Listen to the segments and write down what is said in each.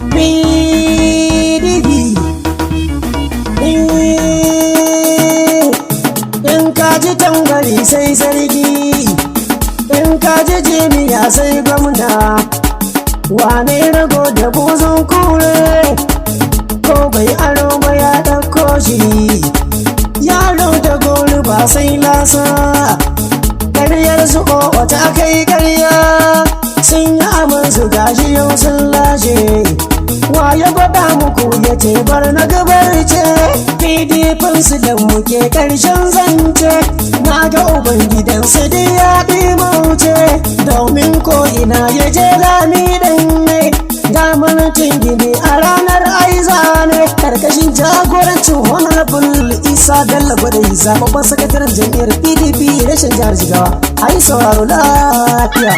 PDP in ka ji tambari sai sarki, in ka ji jiniya sai gwamna, wane rago da buzun kure ko bai aro ba ya ɗauko shi, yaro da gori ba sai lasa, ƙaryar su wata kai ƙarya sun yi amin su gashi yau sun lashe. Wa ya faɗa muku ya ce bar na gabar ce, PDP su da muke ƙarshen zance, na ga ubangidansu da ya ɗi mauce, domin ko ina ya je rami ɗan ne, ga manatin gini a ranar aiza ne, karkashin jagorancin honorable Isa Bello Gwadai, zababban sakataren jam'iyyar PDP rashin jihar Jigawa. Ai sauraro lafiya.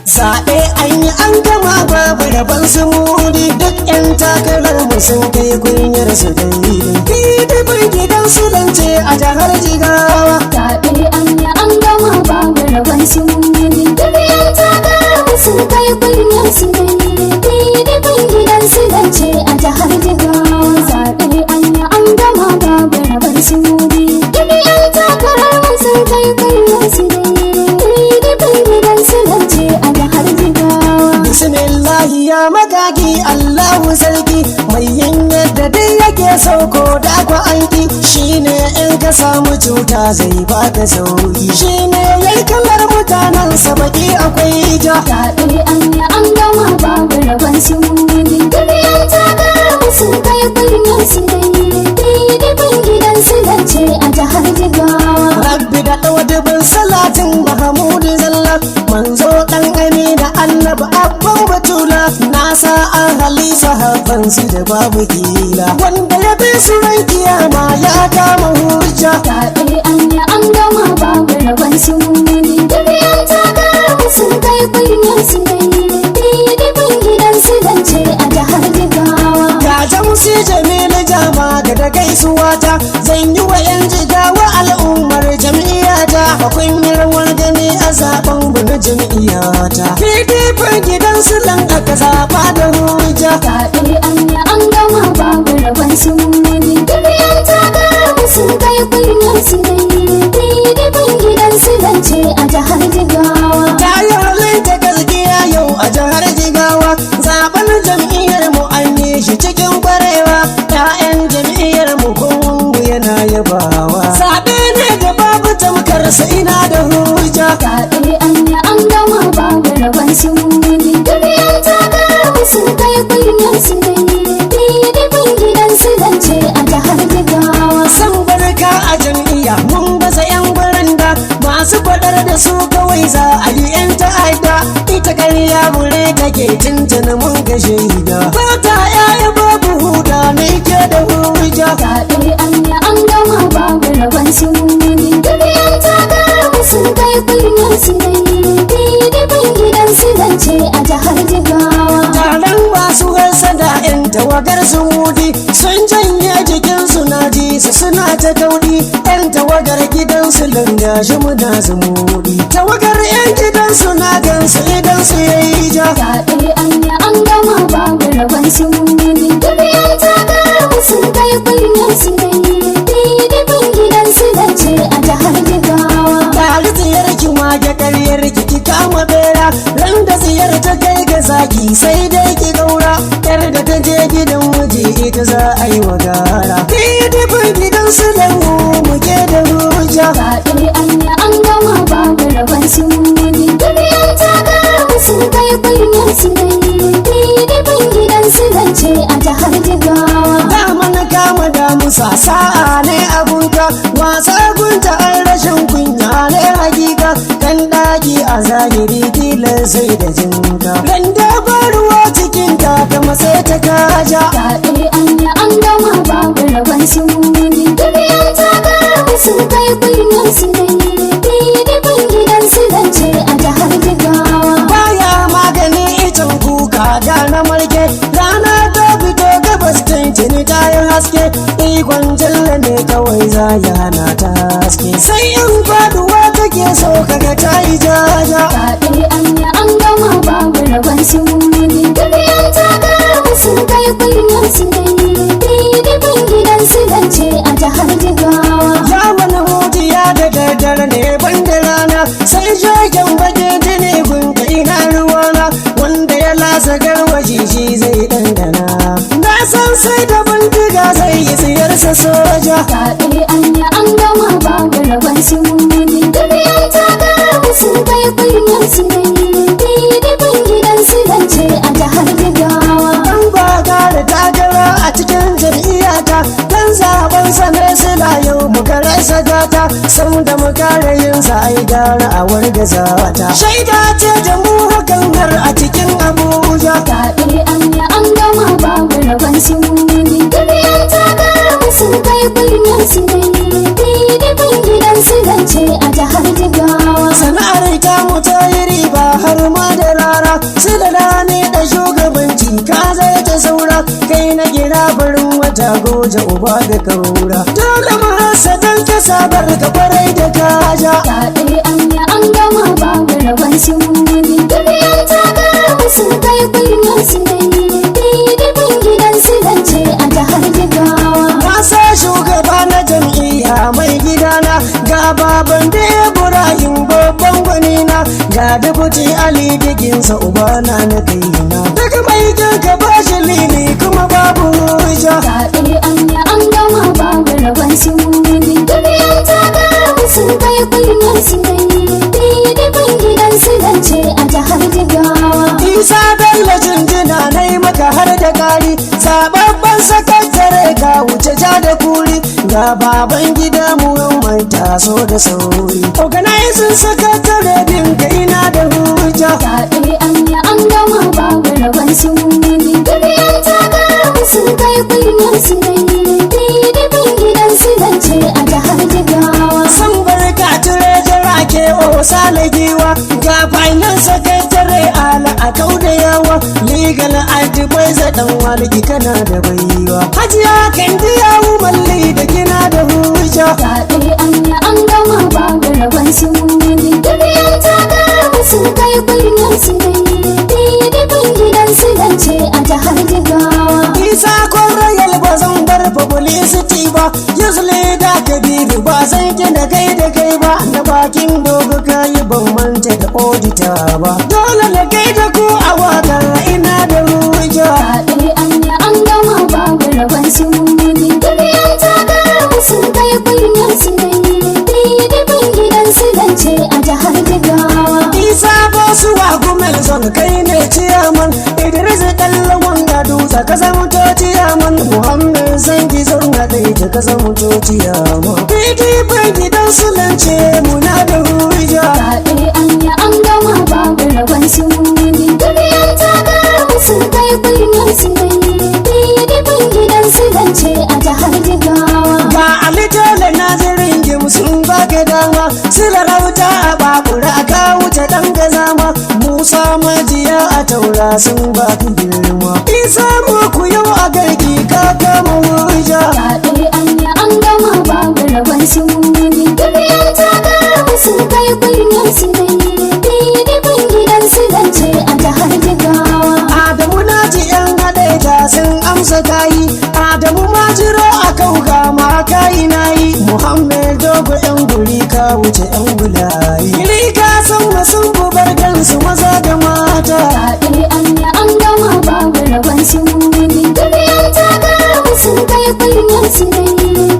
Zaɓe an yi an gama babu rabon su mudi, duk 'yan takarar mu sun kai kunyar su dalilin PDP gidan su lance a jihar Jigawa. Zaɓe an yi an gama babu rabon su mudi, duk 'yan takarar mu sun kai kunyar su dalilin PDP gidan su lance a jihar Jigawa. Zaɓe an yi an gama babu rabon su mudi, duk 'yan takarar mu sun kai kunyar su dalilin PDP gidan su lance a jihar Jigawa. Bismillahi ya magagi Allahu sarki, mai yin yadda dai yake sauko da kwa aiki, shine in ka samu cuta zai baka sauki, shine yayi kamar mutanen sabaki akwai ja. Zaɓe an yi an gama babu rabon su mudi, duk 'yan takarar mu sun kai kunyar su dalilin PDP gidan su lance a jihar Jigawa. Rabbi da ɗawadubin salatin Mahamudu Zalla, manzo ɗan Amina Annabi abban Batula, nasa an hali sahabansu da babu kila, wanda ya bi su ran kiyama ya kama hujja. Zaɓe an yi an gama babu rabon su mudi, duk 'yan takarar mu sun kai kunyar su dalilin PDP gidan su lance a jihar Jigawa. Ga Jamsi Jamilu Jama ga da gaisuwa ta, zan yi wa 'yan Jigawa al'ummar jam'iyyata, akwai rawar gani a zaben na jam'iyyata. PDP gidan su lan aka zaɓa da hujja. Zaɓe an yi an gama babu rabon su mudi, duk 'yan takarar mu sun kai kunyar su dalilin PDP gidan su lance a jihar Jigawa. Tayar ta gaskiya yau a jihar Jigawa, zaben jam'iyyar mu an yi shi cikin kwarewa, 'ya'yan jam'iyyar mu kungu yana yabawa. Zaɓe ne da babu tamkar sa ina da hujja. Zaɓe an yi an gama babu rabon su mudi, duk 'yan takarar mu sun kai kunyar su dalilin PDP gidan su lance a jihar Jigawa. San barka a jam'iyya mun baza 'yan baranda, masu faɗar da su kawai za a yi 'yan ta'adda, ita ƙarya bure take tuntuna mun ga shaida, fata 'ya'ya babu huda ne ke da hujja. Zaɓe an yi an gama babu rabon su mudi, duk 'yan takarar mu sun kai kunyar su dalilin PDP gidan su lance a jihar Jigawa. Taron masu hasada 'yan tawagar su mudi, sun janye jikinsu na ji su suna ta kaudi, 'yan tawagar gidansu langa shi muna zumudi, tawagar 'yan gidansu na gansu idan su yayi ja. Zaɓe an yi an gama babu rabon su mudi, duk 'yan takarar mu sun kai kunyar su dalilin PDP gidan su lance a jihar Jigawa. Tare tsiyar ki mage ƙaryar ki kama bera, ran da tsiyar ta kai ga zaki sai dai ki gaura, 'yar da ta je gidan miji ita za a yi wa gara. PDP gidan su langu muke da hujja. Zaɓe an yi an gama babu rabon su mudi, duk 'yan takarar mu sun kai kunyar su dalilin PDP gidan su lance a jihar Jigawa. Daman kama da musa sa'a ne abunka, wasa gunta an rashin kunya ne hakika, kan ɗaki a zahiri tilar sai da jinka, randa ruwa cikin ta kama sai ta kaja. Zaɓe an yi an gama babu rabon su mudi, duk 'yan takarar mu sun kai kunyar su dalilin PDP gidan su lance a jihar Jigawa. Baya magani icen kuka da na marke, rana ta fito gabas tintini ta yi haske, ikon jalla ne kawai za ya hana ta haske, sai in faduwa take so kaga ta yi jaja. Zaɓe an yi an gama babu rabon sumuni. Duniyan ta gara sun kai kunyar su dai. Didibin gidan su zance a jihar Jigawa. Zamanin hujiya da daddare ne ban da rana, sai jagen bage jini gunta ina ruwana, wanda ya lasa garwashi shi zai dandana. Na san sai da bindiga zai yi tsiyarsa soja. Zaɓe an yi an gama babu rabon sumuni. Duniyan ta gara sun kai kunyar su dai. Didibin gidan su zance a jihar Jigawa. An ba gara takara a cikin jam'iyyata, dan zaben sanar sila yau muka rasa gata, sam da mu kare yin sa ai gara a wargaza ta. Shaida ce da mu hakan har a cikin Abuja. Zaɓe an yi an gama babu rabon sumuni. Duniyan ta gara sun kai kunyar su dai. Didibin gidan su zance a jihar Jigawa. Sana'ar ta mu ta yi riba har ma da rara, su da rani da shugabanci ka zai ta saura, kai na gina farin wata goja uba da kaura. Dole mu hasa don ka sabar ka kwarai da kaja. Zaɓe an yi an gama babu rabon sumuni. Duniyan ta gara sun kai kunyar su dai. Didibin gidan su zance a jihar Jigawa. Na sa shugaba na jam'iyya mai gidana, ga baban da Ibrahim babban gwanina, ga dubuti Ali diginsa ubana na kaina. Daga mai ka bashi lili kuma babu hujja. Zaɓe an yi an gama babu rabon sumuni. Duniyan ta gara sun kai kunyar su dai. Didibin gidan su zance a jihar Jigawa. Isa Bello jinjina na yi maka har da kari, zababban sakatare ka wuce ja da kuri, ga baban gida mu mai taso da sauri. Organizing sakatare dinka ina da hujja. Zaɓe an yi an gama babu rabon sumuni. Duniyan ta gara sun kai kunyar su dai. Didibin gidan su zance a jihar Jigawa. San barka ture jira ke sale giwa, ga fanyan sakatare ala a kau da yawa, legal advisor dan waliki kana da baiwa. Hajiya kan biya malli da kina da hujja. Zaɓe an yi an gama babu rabon sumuni. Duniyan ta gara sun kai kunyar su dai. Didibin gidan su zance a jihar Jigawa. Isa kon royal ba zan bar publicity ba, yuzle da kabiru ba zan gina kai da kai ba, na bakin dogo kayi ban manta da odita ba, dole na kai da ku a wakar ina da hujja. Zaɓe an yi an gama babu rabon sumuni. Duniyan ta gara sun kai kunyar su dai. Didibin gidan su zance a jihar Jigawa. Isa bosu wa gumel zon kai ne ciyaman, Idris Dallawan ga dutse ka zama to ciyaman, Muhammad Zangi zon ga dai ka zama to ciyaman. PDP gidan su lance muna da hujja. Zaɓe an yi an gama babu rabon sumuni. Duniyan ta gara sun kai kunyar su dai. Didibin gidan su zance a jihar Jigawa. Ga Ali Jole Nazirin Gim sun baka dama, sila rauta a bakura ka wuce dan gazama, Musa Majiya a taura sun baka girma. Isa muku yau a garki ka kama hujja. Zaɓe an yi an gama babu rabon sumuni. Duniyan ta gara sun kai kunyar su dai. Didibin gidan su zance a jihar Jigawa. Adamu na ji yan haɗe sun amsa kayi, Adamu ma jiro a kauga ma kayi nayi, Muhammad dogo yan guri ka wuce yan bulayi. Riga sun wasu bubar gansu maza da mata. Zaɓe an yi an gama babu rabon sumuni. Duniyan ta gara sun kai kunyar su dai.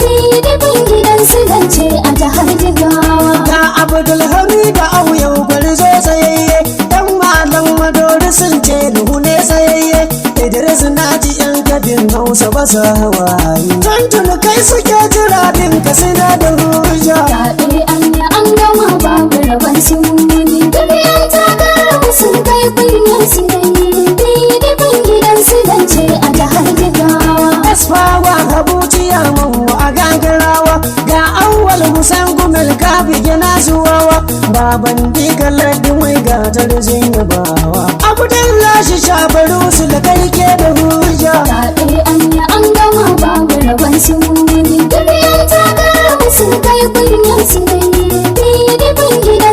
Didibin gidan su zance a jihar Jigawa. Ga Abdulhamid Auyau gwarzo tsayayye, dan malam Madori sun ce duhu ne tsayayye, Idris na ji yan gadin Hausa ba sa hawaye. Tuntun kai suke jira din ka suna da hujja. Zaɓe an yi an gama babu rabon sumuni. Duniyan ta gara sun kai kunyar su dai. Didibin gidan su zance a jihar Jigawa. Asfawa Habu ciyaman mu a gagarawa, ga Awwal Hussein Gumel ka bige na zuwawa, baban diga ladin wai ga tarzin yabawa. Abdullahi Shabaru su da kai ke da hujja. Zaɓe an yi an gama babu rabon sumuni. Duniyan ta gara sun kai kunyar su dai. Didibin gidan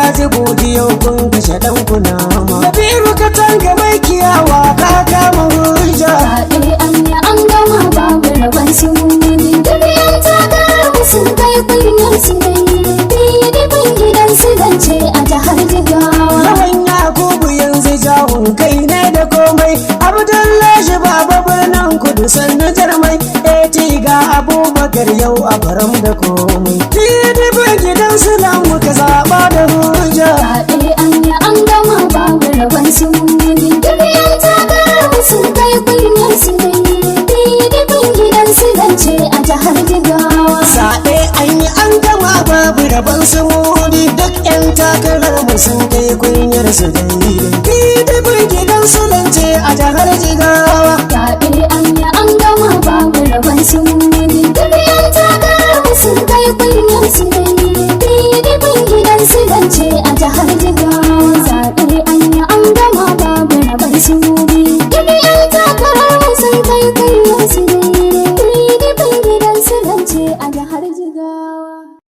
kaji budi yau kun kashe dan kunama Kabiru ka tanga mai kiyawa ka kama hujja Zaɓe an yi an gama babu rabon suni duk yan takarar sun kai kunyar su dai PDP gidan su zance a jihar Jigawa. Lawan Yakubu yanzu jawun kai ne da komai Abdullahi baba birnin kudu sannu jarmai eti ga Abubakar yau a faram da komai PDP gidan su nan muka zaɓa da hujja Zaɓe an yi an gama babu rabon suni duk yan takarar sun kai kunyar su dai PDP gidan su zance a jihar Jigawa. Zaɓe an yi an gama babu rabon su mudi duk 'yan takarar mu sun kai kunyar su dai